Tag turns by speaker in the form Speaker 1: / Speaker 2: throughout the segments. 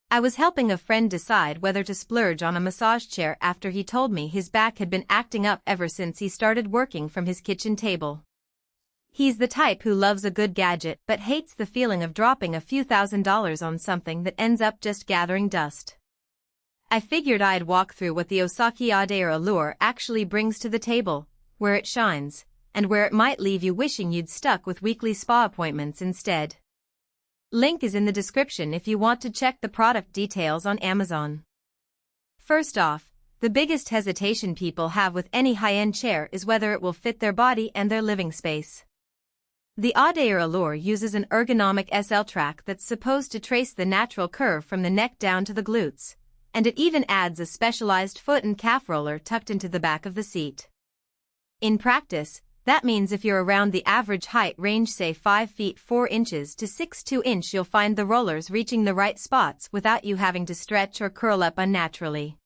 Speaker 1: I was helping a friend decide whether to splurge on a massage chair after he told me his back had been acting up ever since he started working from his kitchen table. He's the type who loves a good gadget but hates the feeling of dropping a few $1,000s on something that ends up just gathering dust. I figured I'd walk through what the Osaki Ador Allure actually brings to the table, where it shines, and where it might leave you wishing you'd stuck with weekly spa appointments instead. Link is in the description if you want to check the product details on Amazon. First off, the biggest hesitation people have with any high-end chair is whether it will fit their body and their living space. The Ador Allure uses an ergonomic SL track that's supposed to trace the natural curve from the neck down to the glutes, and it even adds a specialized foot and calf roller tucked into the back of the seat. In practice, that means if you're around the average height range, say 5 feet 4 inches to 6'2" inch, you'll find the rollers reaching the right spots without you having to stretch or curl up unnaturally.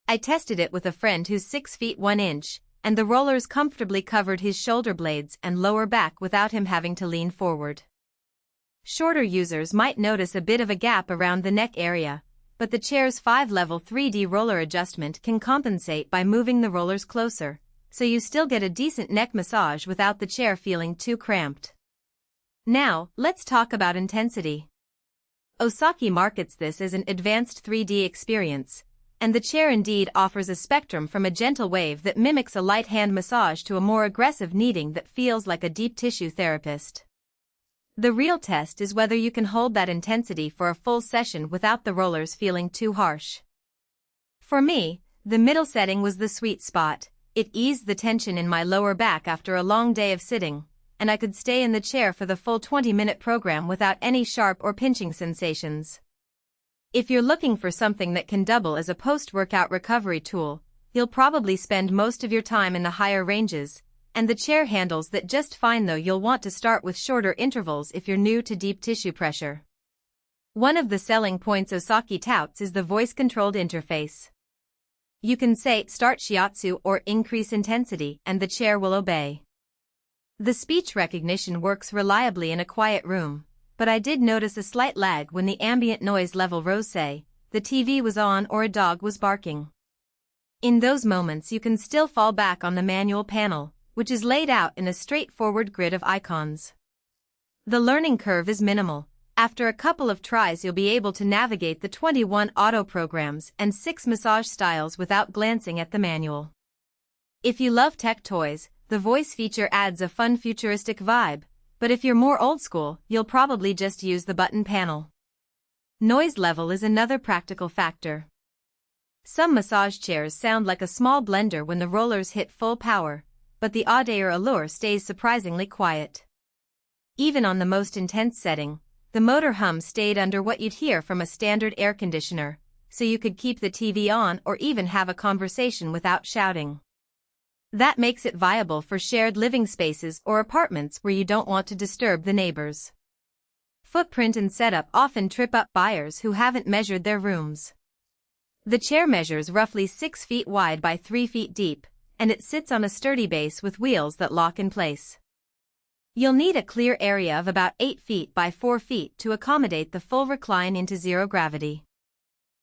Speaker 1: I tested it with a friend who's 6 feet 1 inch, and the rollers comfortably covered his shoulder blades and lower back without him having to lean forward. Shorter users might notice a bit of a gap around the neck area, but the chair's 5-level 3D roller adjustment can compensate by moving the rollers closer, so you still get a decent neck massage without the chair feeling too cramped. Now, let's talk about intensity. Osaki markets this as an advanced 3D experience, and the chair indeed offers a spectrum from a gentle wave that mimics a light hand massage to a more aggressive kneading that feels like a deep tissue therapist. The real test is whether you can hold that intensity for a full session without the rollers feeling too harsh. For me, the middle setting was the sweet spot. It eased the tension in my lower back after a long day of sitting, and I could stay in the chair for the full 20-minute program without any sharp or pinching sensations. If you're looking for something that can double as a post-workout recovery tool, you'll probably spend most of your time in the higher ranges, and the chair handles that just fine, though you'll want to start with shorter intervals if you're new to deep tissue pressure. One of the selling points Osaki touts is the voice-controlled interface. You can say, "Start shiatsu" or "Increase intensity," and the chair will obey. The speech recognition works reliably in a quiet room, but I did notice a slight lag when the ambient noise level rose, say, the TV was on or a dog was barking. In those moments you can still fall back on the manual panel, which is laid out in a straightforward grid of icons. The learning curve is minimal. After a couple of tries you'll be able to navigate the 21 auto programs and 6 massage styles without glancing at the manual. If you love tech toys, the voice feature adds a fun futuristic vibe, but if you're more old school, you'll probably just use the button panel. Noise level is another practical factor. Some massage chairs sound like a small blender when the rollers hit full power, but the Ador Allure stays surprisingly quiet. Even on the most intense setting, the motor hum stayed under what you'd hear from a standard air conditioner, so you could keep the TV on or even have a conversation without shouting. That makes it viable for shared living spaces or apartments where you don't want to disturb the neighbors. Footprint and setup often trip up buyers who haven't measured their rooms. The chair measures roughly 6 feet wide by 3 feet deep, and it sits on a sturdy base with wheels that lock in place. You'll need a clear area of about 8 feet by 4 feet to accommodate the full recline into zero gravity.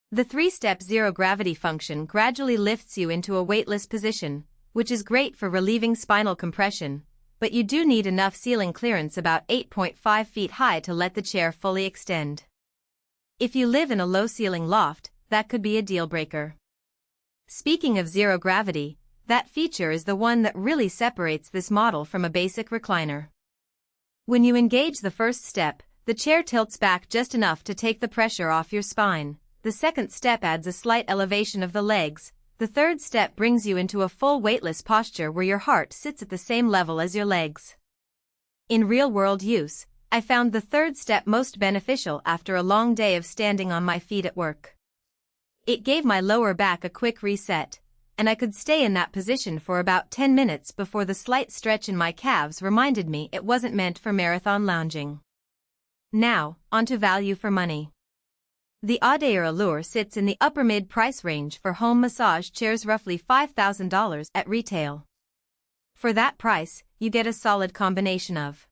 Speaker 1: The 3-step zero gravity function gradually lifts you into a weightless position, which is great for relieving spinal compression, but you do need enough ceiling clearance about 8.5 feet high to let the chair fully extend. If you live in a low-ceiling loft, that could be a deal-breaker. Speaking of zero gravity, that feature is the one that really separates this model from a basic recliner. When you engage the first step, the chair tilts back just enough to take the pressure off your spine. The second step adds a slight elevation of the legs. The third step brings you into a full weightless posture where your heart sits at the same level as your legs. In real-world use, I found the third step most beneficial after a long day of standing on my feet at work. It gave my lower back a quick reset, and I could stay in that position for about 10 minutes before the slight stretch in my calves reminded me it wasn't meant for marathon lounging. Now, onto value for money. The Ador Allure sits in the upper mid-price range for home massage chairs, roughly $5,000 at retail. For that price, you get a solid combination of